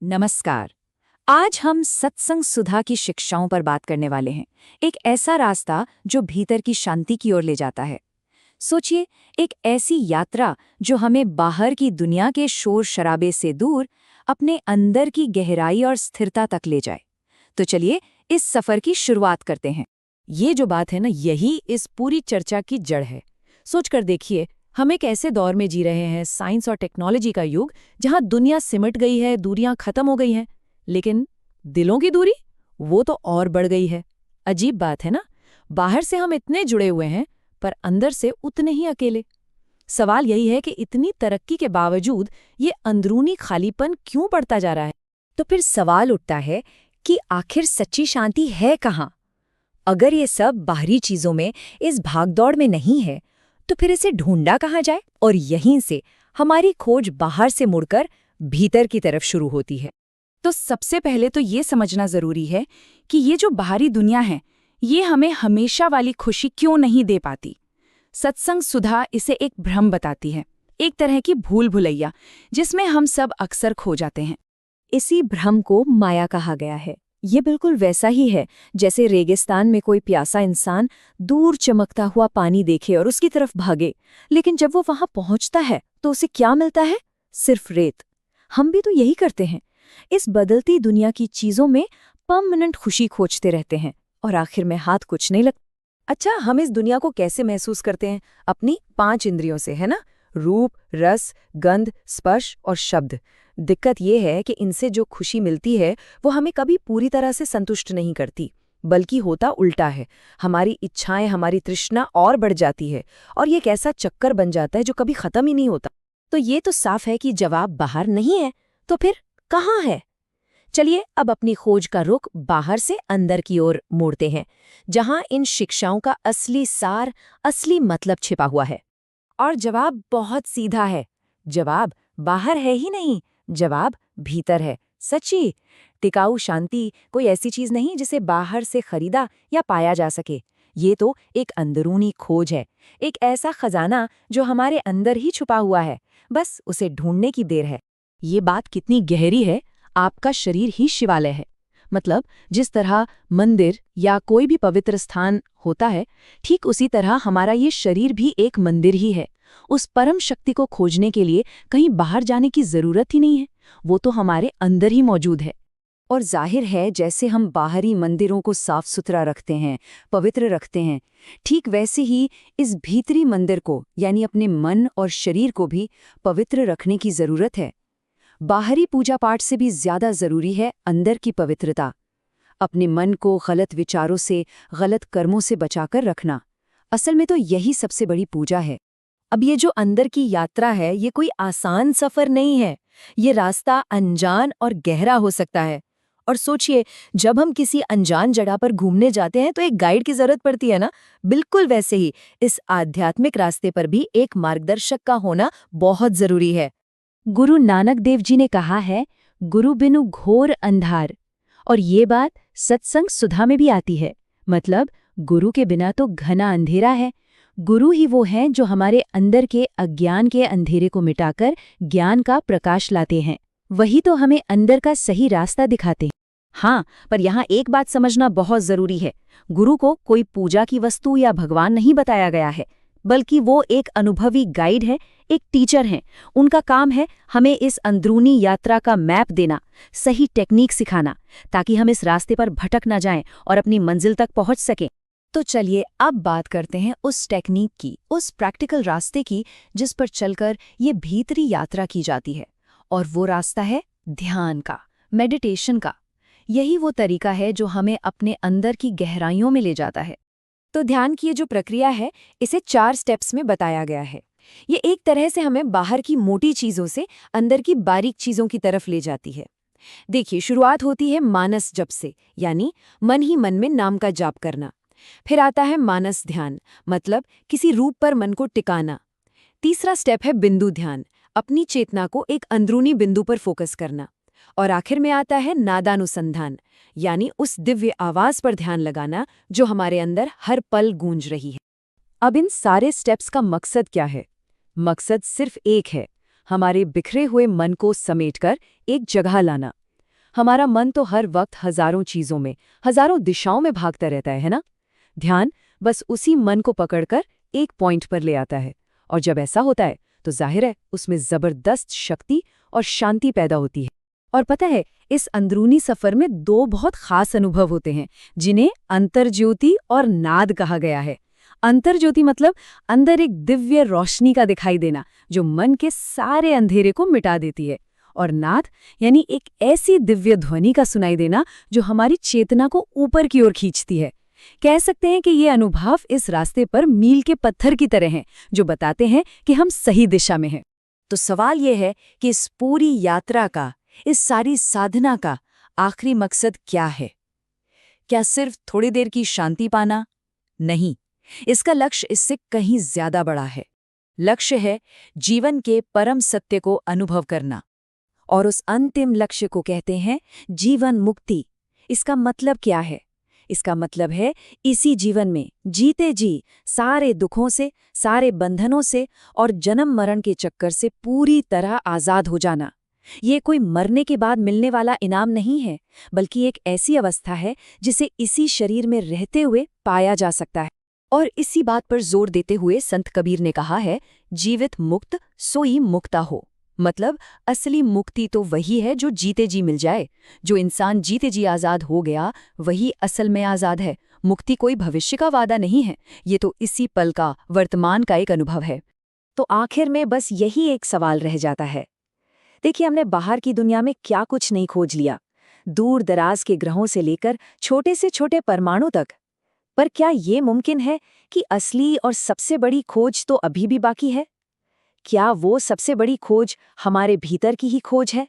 नमस्कार। आज हम सत्संग सुधा की शिक्षाओं पर बात करने वाले हैं। एक ऐसा रास्ता जो भीतर की शांति की ओर ले जाता है। सोचिए, एक ऐसी यात्रा जो हमें बाहर की दुनिया के शोर शराबे से दूर अपने अंदर की गहराई और स्थिरता तक ले जाए। तो चलिए इस सफर की शुरुआत करते हैं। ये जो बात है ना, यही इस पूरी चर्चा की जड़ है। सोचकर देखिए, हम एक ऐसे दौर में जी रहे हैं, साइंस और टेक्नोलॉजी का युग, जहां दुनिया सिमट गई है, दूरियां खत्म हो गई हैं। लेकिन दिलों की दूरी, वो तो और बढ़ गई है। अजीब बात है ना, बाहर से हम इतने जुड़े हुए हैं, पर अंदर से उतने ही अकेले। सवाल यही है कि इतनी तरक्की के बावजूद ये अंदरूनी खालीपन क्यों बढ़ता जा रहा है। तो फिर सवाल उठता है कि आखिर सच्ची शांति है कहाँ? अगर ये सब बाहरी चीजों में, इस भागदौड़ में नहीं है, तो फिर इसे ढूंढा कहाँ जाए? और यहीं से हमारी खोज बाहर से मुड़कर भीतर की तरफ शुरू होती है। तो सबसे पहले तो ये समझना जरूरी है कि ये जो बाहरी दुनिया है, ये हमें हमेशा वाली खुशी क्यों नहीं दे पाती। सत्संग सुधा इसे एक भ्रम बताती है, एक तरह की भूल भुलैया, जिसमें हम सब अक्सर खो जाते हैं। इसी भ्रम को माया कहा गया है। ये बिल्कुल वैसा ही है जैसे रेगिस्तान में कोई प्यासा इंसान दूर चमकता हुआ पानी देखे और उसकी तरफ भागे, लेकिन जब वो वहां पहुंचता है तो उसे क्या मिलता है? सिर्फ रेत। हम भी तो यही करते हैं। इस बदलती दुनिया की चीजों में परमानेंट खुशी खोजते रहते हैं और आखिर में हाथ कुछ नहीं लगता। अच्छा, हम इस दुनिया को कैसे महसूस करते हैं? अपनी 5 इंद्रियों से, है ना? रूप, रस, गंध, स्पर्श और शब्द। दिक्कत ये है कि इनसे जो खुशी मिलती है, वो हमें कभी पूरी तरह से संतुष्ट नहीं करती, बल्कि होता उल्टा है। हमारी इच्छाएं, हमारी तृष्णा और बढ़ जाती है, और ये एक ऐसा चक्कर बन जाता है जो कभी खत्म ही नहीं होता। तो ये तो साफ है कि जवाब बाहर नहीं है। तो फिर कहाँ है? चलिए अब अपनी खोज का रुख बाहर से अंदर की ओर मोड़ते हैं, जहां इन शिक्षाओं का असली सार, असली मतलब छिपा हुआ है। और जवाब बहुत सीधा है। जवाब बाहर है ही नहीं, जवाब भीतर है। सच्ची टिकाऊ शांति कोई ऐसी चीज नहीं जिसे बाहर से खरीदा या पाया जा सके। ये तो एक अंदरूनी खोज है, एक ऐसा खजाना जो हमारे अंदर ही छुपा हुआ है, बस उसे ढूंढने की देर है। ये बात कितनी गहरी है। आपका शरीर ही शिवालय है। मतलब जिस तरह मंदिर या कोई भी पवित्र स्थान होता है, ठीक उसी तरह हमारा ये शरीर भी एक मंदिर ही है। उस परम शक्ति को खोजने के लिए कहीं बाहर जाने की जरूरत ही नहीं है, वो तो हमारे अंदर ही मौजूद है। और जाहिर है, जैसे हम बाहरी मंदिरों को साफ सुथरा रखते हैं, पवित्र रखते हैं, ठीक वैसे ही इस भीतरी मंदिर को, यानी अपने मन और शरीर को भी पवित्र रखने की जरूरत है। बाहरी पूजा पाठ से भी ज्यादा जरूरी है अंदर की पवित्रता। अपने मन को गलत विचारों से, गलत कर्मों से बचाकर रखना, असल में तो यही सबसे बड़ी पूजा है। अब ये जो अंदर की यात्रा है, ये कोई आसान सफर नहीं है। ये रास्ता अनजान और गहरा हो सकता है। और सोचिए, जब हम किसी अनजान जगह पर घूमने जाते हैं तो एक गाइड की जरूरत पड़ती है ना। बिल्कुल वैसे ही इस आध्यात्मिक रास्ते पर भी एक मार्गदर्शक का होना बहुत जरूरी है। गुरु नानक देव जी ने कहा है, गुरु बिनु घोर अंधार। और ये बात सत्संग सुधा में भी आती है। मतलब गुरु के बिना तो घना अंधेरा है। गुरु ही वो हैं जो हमारे अंदर के अज्ञान के अंधेरे को मिटाकर ज्ञान का प्रकाश लाते हैं। वही तो हमें अंदर का सही रास्ता दिखाते हैं। हाँ, पर यहाँ एक बात समझना बहुत जरूरी है। गुरु को कोई पूजा की वस्तु या भगवान नहीं बताया गया है, बल्कि वो एक अनुभवी गाइड है, एक टीचर हैं। उनका काम है हमें इस अंदरूनी यात्रा का मैप देना, सही टेक्निक सिखाना, ताकि हम इस रास्ते पर भटक ना जाएं और अपनी मंजिल तक पहुंच सकें। तो चलिए अब बात करते हैं उस टेक्निक की, उस प्रैक्टिकल रास्ते की, जिस पर चलकर ये भीतरी यात्रा की जाती है। और वो रास्ता है ध्यान का, मेडिटेशन का। यही वो तरीका है जो हमें अपने अंदर की गहराइयों में ले जाता है। तो ध्यान की ये जो प्रक्रिया है, इसे 4 स्टेप्स में बताया गया है। ये एक तरह से हमें बाहर की मोटी चीजों से अंदर की बारीक चीजों की तरफ ले जाती है। देखिए, शुरुआत होती है मानस जप से, यानी मन ही मन में नाम का जाप करना। फिर आता है मानस ध्यान, मतलब किसी रूप पर मन को टिकाना। तीसरा स्टेप है बिंदु ध्यान, अपनी चेतना को एक अंदरूनी बिंदु पर फोकस करना। और आखिर में आता है नादानुसंधान, यानी उस दिव्य आवाज पर ध्यान लगाना जो हमारे अंदर हर पल गूंज रही है। अब इन सारे स्टेप्स का मकसद क्या है? मकसद सिर्फ एक है, हमारे बिखरे हुए मन को समेटकर एक जगह लाना। हमारा मन तो हर वक्त हजारों चीजों में, हजारों दिशाओं में भागता रहता है ना? ध्यान बस उसी मन को पकड़कर एक पॉइंट पर ले आता है, और जब ऐसा होता है तो जाहिर है उसमें जबरदस्त शक्ति और शांति पैदा होती है। और पता है, इस अंदरूनी सफर में दो बहुत खास अनुभव होते हैं जिन्हें अंतर्ज्योति और नाद कहा गया है। अंतर्ज्योति मतलब अंदर एक दिव्य रोशनी का दिखाई देना जो मन के सारे अंधेरे को मिटा देती है, और नाद यानी एक ऐसी दिव्य ध्वनि का सुनाई देना जो हमारी चेतना को ऊपर की ओर खींचती है। कह सकते हैं कि ये अनुभव इस रास्ते पर मील के पत्थर की तरह हैं जो बताते हैं कि हम सही दिशा में हैं। तो सवाल ये है कि इस पूरी यात्रा का, इस सारी साधना का आखिरी मकसद क्या है? क्या सिर्फ थोड़ी देर की शांति पाना? नहीं, इसका लक्ष्य इससे कहीं ज्यादा बड़ा है। लक्ष्य है जीवन के परम सत्य को अनुभव करना, और उस अंतिम लक्ष्य को कहते हैं जीवन मुक्ति। इसका मतलब क्या है? इसका मतलब है इसी जीवन में जीते जी सारे दुखों से, सारे बंधनों से और जन्म मरण के चक्कर से पूरी तरह आजाद हो जाना। ये कोई मरने के बाद मिलने वाला इनाम नहीं है, बल्कि एक ऐसी अवस्था है जिसे इसी शरीर में रहते हुए पाया जा सकता है। और इसी बात पर जोर देते हुए संत कबीर ने कहा है, जीवित मुक्त सोई मुक्ता हो। मतलब असली मुक्ति तो वही है जो जीते जी मिल जाए। जो इंसान जीते जी आज़ाद हो गया वही असल में आज़ाद है। मुक्ति कोई भविष्य का वादा नहीं है, ये तो इसी पल का, वर्तमान का एक अनुभव है। तो आखिर में बस यही एक सवाल रह जाता है। देखिए, हमने बाहर की दुनिया में क्या कुछ नहीं खोज लिया, दूर दराज के ग्रहों से लेकर छोटे से छोटे परमाणु तक। पर क्या ये मुमकिन है कि असली और सबसे बड़ी खोज तो अभी भी बाकी है? क्या वो सबसे बड़ी खोज हमारे भीतर की ही खोज है?